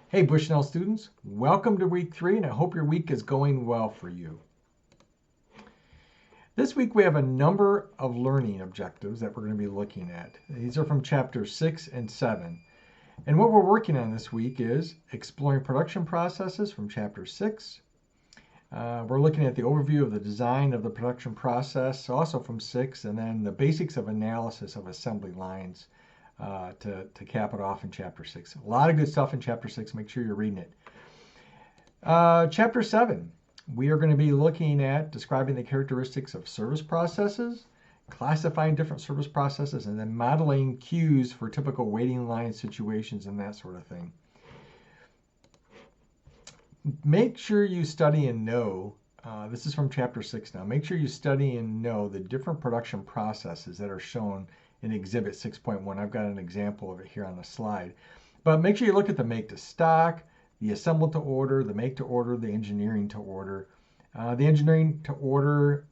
Hey Bushnell students, welcome to week 3 and I hope your week is going well for you. This week we have a number of learning objectives that we're going to be looking at. These are from chapters 6 and 7. And what we're working on this week is exploring production processes from chapter 6. We're looking at the overview of the design of the production process, also from 6, and then the basics of analysis of assembly lines to cap it off in chapter 6. A lot of good stuff in chapter 6. Make sure you're reading it. Chapter 7, we are going to be looking at describing the characteristics of service processes, classifying different service processes, and then modeling cues for typical waiting line situations and that sort of thing. Make sure you study and know, this is from chapter 6 now, make sure you study and know the different production processes that are shown in Exhibit 6.1. I've got an example of it here on the slide. But make sure you look at the make to stock, the assemble to order, the make to order, the engineering to order. The engineering to order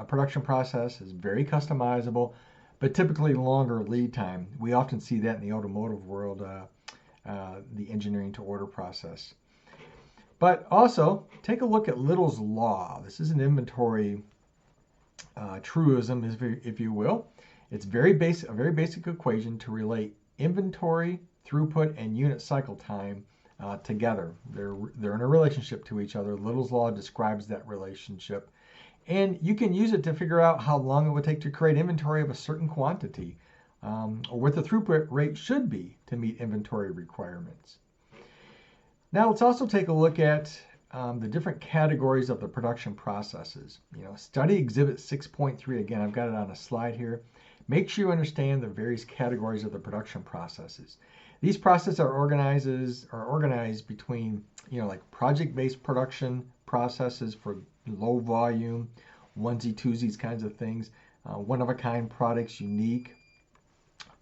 production process is very customizable, but typically longer lead time. We often see that in the automotive world, the engineering to order process. But also, take a look at Little's Law. This is an inventory truism, if you will. It's a very basic equation to relate inventory, throughput, and unit cycle time together. They're in a relationship to each other. Little's Law describes that relationship. And you can use it to figure out how long it would take to create inventory of a certain quantity, or what the throughput rate should be to meet inventory requirements. Now let's also take a look at the different categories of the production processes. Study Exhibit 6.3. Again, I've got it on a slide here. Make sure you understand the various categories of the production processes. These processes are organized between, like project-based production processes for low volume, onesie twosies kinds of things, one-of-a-kind products, unique,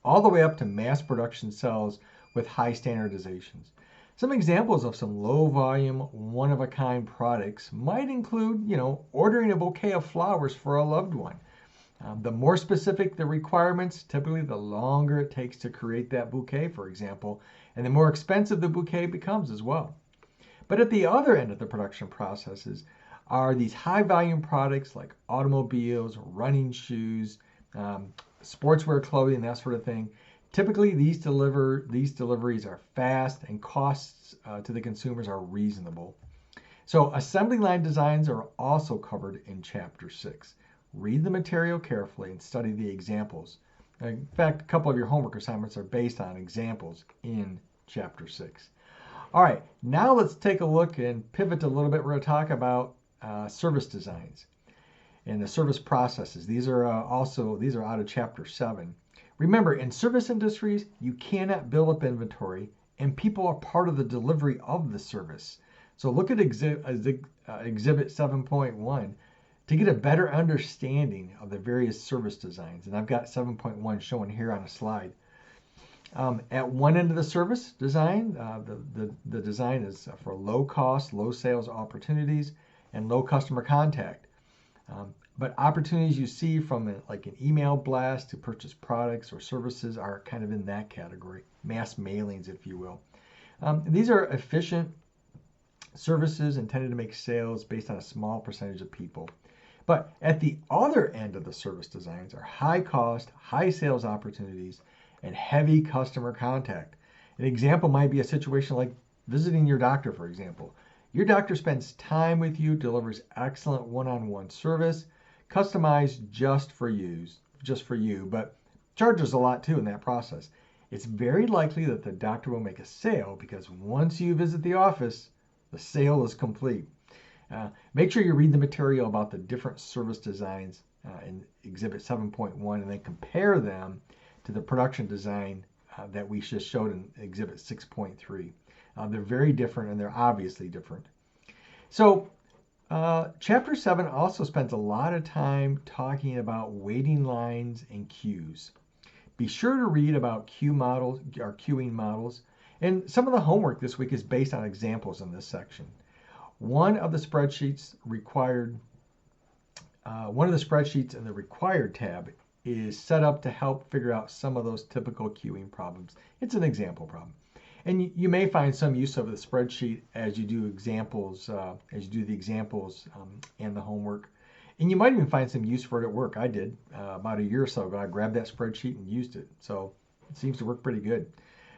all the way up to mass production cells with high standardizations. Some examples of some low volume, one-of-a-kind products might include, ordering a bouquet of flowers for a loved one. The more specific the requirements, typically the longer it takes to create that bouquet, for example, and the more expensive the bouquet becomes as well. But at the other end of the production processes are these high volume products like automobiles, running shoes, sportswear clothing, that sort of thing. Typically, these deliveries are fast and costs to the consumers are reasonable. So assembly line designs are also covered in Chapter 6. Read the material carefully and study the examples. In fact, a couple of your homework assignments are based on examples in Chapter 6. All right, now let's take a look and pivot a little bit. We're going to talk about service designs and the service processes. These are out of Chapter 7. Remember, in service industries, you cannot build up inventory, and people are part of the delivery of the service. So look at Exhibit 7.1 to get a better understanding of the various service designs. And I've got 7.1 shown here on a slide. At one end of the service design, the design is for low cost, low sales opportunities, and low customer contact. But opportunities you see from like an email blast to purchase products or services are kind of in that category, mass mailings, if you will. These are efficient services intended to make sales based on a small percentage of people. But at the other end of the service designs are high cost, high sales opportunities, and heavy customer contact. An example might be a situation like visiting your doctor, for example. Your doctor spends time with you, delivers excellent one-on-one service, customized just for you, but charges a lot too in that process. It's very likely that the doctor will make a sale because once you visit the office, the sale is complete. Make sure you read the material about the different service designs in Exhibit 7.1 and then compare them to the production design that we just showed in Exhibit 6.3. They're very different and they're obviously different. So Chapter 7 also spends a lot of time talking about waiting lines and queues. Be sure to read about queuing models, and some of the homework this week is based on examples in this section. One of the spreadsheets in the required tab is set up to help figure out some of those typical queuing problems. It's an example problem. And you may find some use of the spreadsheet as you do examples, and the homework. And you might even find some use for it at work. I did about a year or so ago. I grabbed that spreadsheet and used it. So it seems to work pretty good.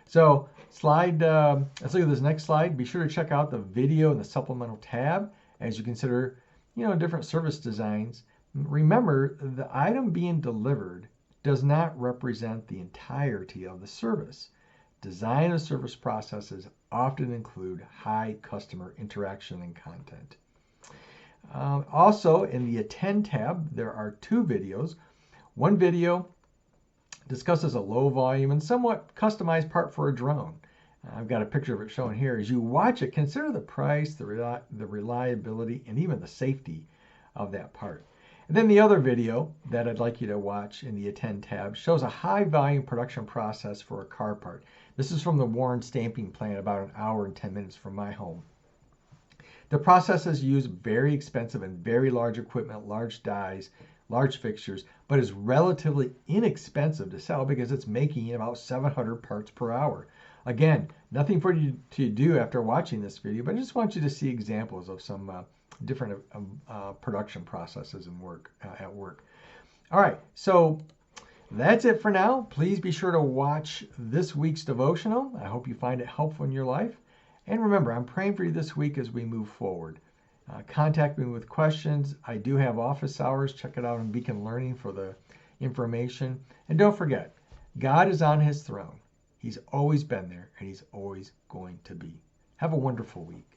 So let's look at this next slide. Be sure to check out the video in the supplemental tab as you consider, different service designs. Remember, the item being delivered does not represent the entirety of the service. Design of service processes often include high customer interaction and content. Also, in the Attend tab, there are 2 videos. One video discusses a low volume and somewhat customized part for a drone. I've got a picture of it shown here. As you watch it, consider the price, the reliability, and even the safety of that part. And then the other video that I'd like you to watch in the Attend tab shows a high volume production process for a car part. This is from the Warren stamping plant, about an hour and 10 minutes from my home. The processes use very expensive and very large equipment, large dies, large fixtures, but is relatively inexpensive to sell because it's making about 700 parts per hour. Again, nothing for you to do after watching this video, but I just want you to see examples of some different production processes and at work. All right, so that's it for now. Please be sure to watch this week's devotional. I hope you find it helpful in your life. And remember, I'm praying for you this week as we move forward. Contact me with questions. I do have office hours. Check it out on Beacon Learning for the information. And don't forget, God is on his throne. He's always been there, and he's always going to be. Have a wonderful week.